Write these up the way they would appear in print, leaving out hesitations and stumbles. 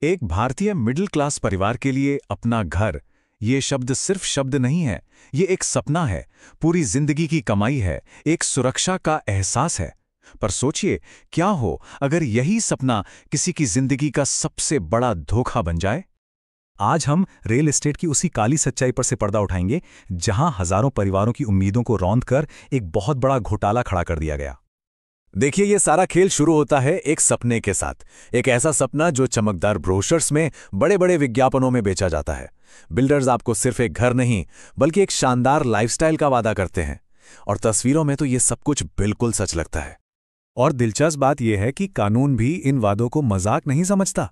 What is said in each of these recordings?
एक भारतीय middle class परिवार के लिए अपना घर, ये शब्द सिर्फ शब्द नहीं है, ये एक सपना है, पूरी जिंदगी की कमाई है, एक सुरक्षा का एहसास है। पर सोचिए, क्या हो अगर यही सपना किसी की जिंदगी का सबसे बड़ा धोखा बन जाए? आज हम रियल एस्टेट की उसी काली सच्चाई पर से पर्दा उठाएंगे, जहां हजारों परिवारों की उम्मीदों को रौंद कर एक बहुत बड़ा घोटाला खड़ा कर दिया गया। देखिए, ये सारा खेल शुरू होता है एक सपने के साथ। एक ऐसा सपना जो चमकदार ब्रोशर्स में, बड़े बड़े विज्ञापनों में बेचा जाता है। बिल्डर्स आपको सिर्फ एक घर नहीं, बल्कि एक शानदार लाइफस्टाइल का वादा करते हैं, और तस्वीरों में तो ये सब कुछ बिल्कुल सच लगता है। और दिलचस्प बात यह है कि कानून भी इन वादों को मजाक नहीं समझता।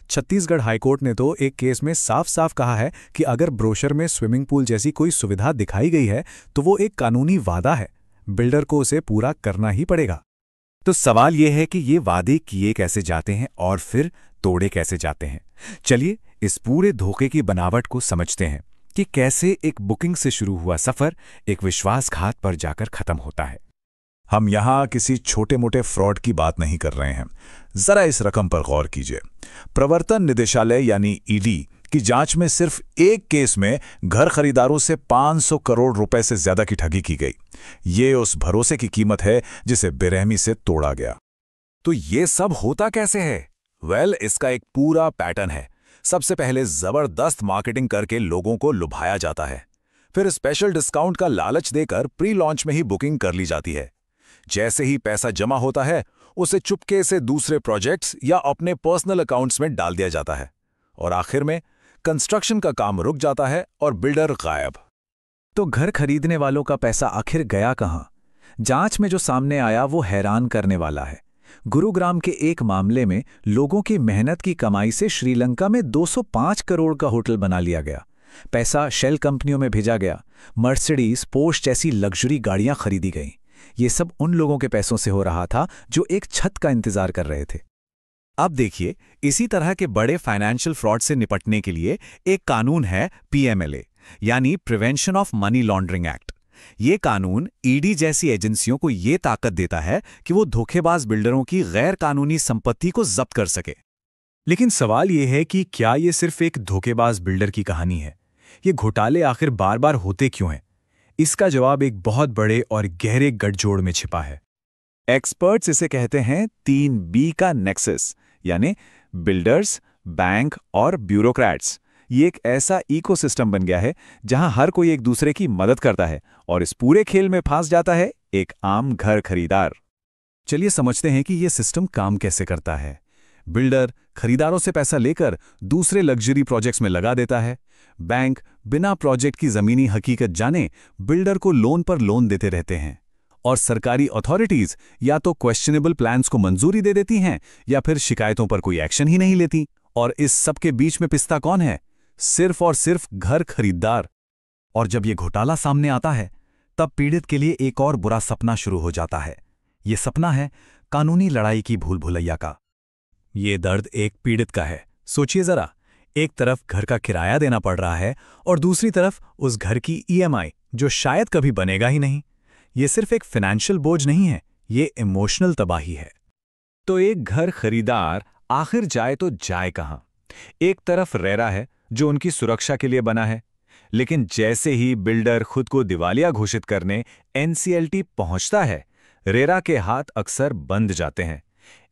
छत्तीसगढ़ हाईकोर्ट ने तो एक केस में साफ साफ कहा है कि अगर ब्रोशर में स्विमिंग पूल जैसी कोई सुविधा दिखाई गई है तो वो एक कानूनी वादा है, बिल्डर को उसे पूरा करना ही पड़ेगा। तो सवाल यह है कि ये वादे किए कैसे जाते हैं और फिर तोड़े कैसे जाते हैं। चलिए इस पूरे धोखे की बनावट को समझते हैं कि कैसे एक बुकिंग से शुरू हुआ सफर एक विश्वासघात पर जाकर खत्म होता है। हम यहां किसी छोटे मोटे फ्रॉड की बात नहीं कर रहे हैं। जरा इस रकम पर गौर कीजिए। प्रवर्तन निदेशालय यानी ईडी की जांच में सिर्फ एक केस में घर खरीदारों से 500 करोड़ रुपए से ज्यादा की ठगी की गई। ये उस भरोसे की कीमत है जिसे बेरहमी से तोड़ा गया। तो ये सब होता कैसे है? इसका एक पूरा पैटर्न है। सबसे पहले जबरदस्त मार्केटिंग करके लोगों को लुभाया जाता है। फिर स्पेशल डिस्काउंट का लालच देकर प्री लॉन्च में ही बुकिंग कर ली जाती है। जैसे ही पैसा जमा होता है, उसे चुपके से दूसरे प्रोजेक्ट्स या अपने पर्सनल अकाउंट्स में डाल दिया जाता है, और आखिर में कंस्ट्रक्शन का काम रुक जाता है और बिल्डर गायब। तो घर खरीदने वालों का पैसा आखिर गया कहां? जांच में जो सामने आया वो हैरान करने वाला है। गुरुग्राम के एक मामले में लोगों की मेहनत की कमाई से श्रीलंका में 205 करोड़ का होटल बना लिया गया। पैसा शेल कंपनियों में भेजा गया। मर्सिडीज, पोर्श जैसी लग्जरी गाड़ियां खरीदी गईं। ये सब उन लोगों के पैसों से हो रहा था जो एक छत का इंतजार कर रहे थे। अब देखिए, इसी तरह के बड़े फाइनेंशियल फ्रॉड से निपटने के लिए एक कानून है, पीएमएलए यानी prevention of money laundering act. ये कानून ईडी जैसी एजेंसियों को ये ताकत देता है कि वो धोखेबाज बिल्डरों की गैर कानूनी संपत्ति को जब्त कर सके। लेकिन सवाल ये है कि क्या ये सिर्फ एक धोखेबाज बिल्डर की कहानी है? ये घोटाले आखिर बार बार होते क्यों हैं? इसका जवाब एक बहुत बड़े और गहरे गठजोड़ में छिपा है। एक्सपर्ट्स इसे कहते हैं 3B का नेक्सस, यानी बिल्डर्स, बैंक और ब्यूरोक्रेट्स। ये एक ऐसा इकोसिस्टम बन गया है जहां हर कोई एक दूसरे की मदद करता है, और इस पूरे खेल में फंस जाता है एक आम घर खरीदार। चलिए समझते हैं कि यह सिस्टम काम कैसे करता है। बिल्डर खरीदारों से पैसा लेकर दूसरे लग्जरी प्रोजेक्ट्स में लगा देता है। बैंक बिना प्रोजेक्ट की जमीनी हकीकत जाने बिल्डर को लोन पर लोन देते रहते हैं, और सरकारी अथॉरिटीज या तो क्वेश्चनेबल प्लान्स को मंजूरी दे देती हैं या फिर शिकायतों पर कोई एक्शन ही नहीं लेती। और इस सब के बीच में पिसता कौन है? सिर्फ और सिर्फ घर खरीदार। और जब ये घोटाला सामने आता है, तब पीड़ित के लिए एक और बुरा सपना शुरू हो जाता है। ये सपना है कानूनी लड़ाई की भूल भुलैया का। ये दर्द एक पीड़ित का है। सोचिए जरा, एक तरफ घर का किराया देना पड़ रहा है और दूसरी तरफ उस घर की ईएमआई जो शायद कभी बनेगा ही नहीं। ये सिर्फ एक फाइनेंशियल बोझ नहीं है, ये इमोशनल तबाही है। तो एक घर खरीदार आखिर जाए तो जाए कहां? एक तरफ रेरा है जो उनकी सुरक्षा के लिए बना है, लेकिन जैसे ही बिल्डर खुद को दिवालिया घोषित करने एनसीएलटी पहुंचता है, रेरा के हाथ अक्सर बंद जाते हैं।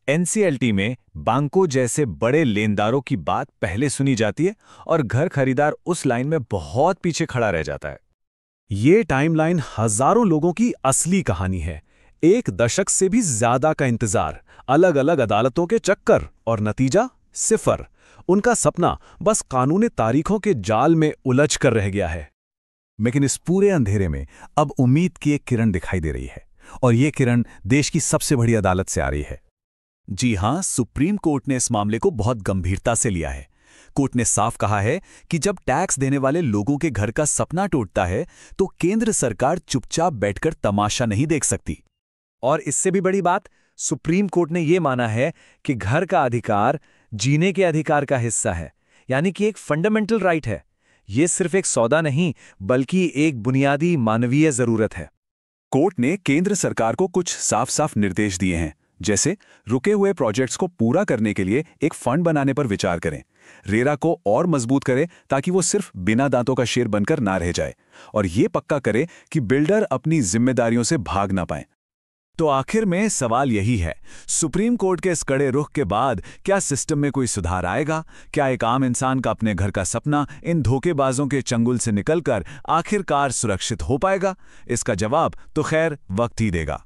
एनसीएलटी में बैंकों जैसे बड़े लेनदारों की बात पहले सुनी जाती है और घर खरीदार उस लाइन में बहुत पीछे खड़ा रह जाता है। ये टाइमलाइन हजारों लोगों की असली कहानी है। एक दशक से भी ज्यादा का इंतजार, अलग अलग अदालतों के चक्कर, और नतीजा सिफर। उनका सपना बस कानूनी तारीखों के जाल में उलझ कर रह गया है। लेकिन इस पूरे अंधेरे में अब उम्मीद की एक किरण दिखाई दे रही है, और ये किरण देश की सबसे बड़ी अदालत से आ रही है। जी हां, सुप्रीम कोर्ट ने इस मामले को बहुत गंभीरता से लिया है। कोर्ट ने साफ कहा है कि जब टैक्स देने वाले लोगों के घर का सपना टूटता है तो केंद्र सरकार चुपचाप बैठकर तमाशा नहीं देख सकती। और इससे भी बड़ी बात, सुप्रीम कोर्ट ने यह माना है कि घर का अधिकार जीने के अधिकार का हिस्सा है, यानी कि एक फंडामेंटल राइट है। यह सिर्फ एक सौदा नहीं, बल्कि एक बुनियादी मानवीय जरूरत है। कोर्ट ने केंद्र सरकार को कुछ साफ साफ निर्देश दिए हैं, जैसे रुके हुए प्रोजेक्ट्स को पूरा करने के लिए एक फंड बनाने पर विचार करें। रेरा को और मजबूत करें ताकि वो सिर्फ बिना दांतों का शेर बनकर ना रह जाए, और ये पक्का करें कि बिल्डर अपनी जिम्मेदारियों से भाग ना पाए। तो आखिर में सवाल यही है, सुप्रीम कोर्ट के इस कड़े रुख के बाद क्या सिस्टम में कोई सुधार आएगा? क्या एक आम इंसान का अपने घर का सपना इन धोखेबाजों के चंगुल से निकलकर आखिरकार सुरक्षित हो पाएगा? इसका जवाब तो खैर वक्त ही देगा।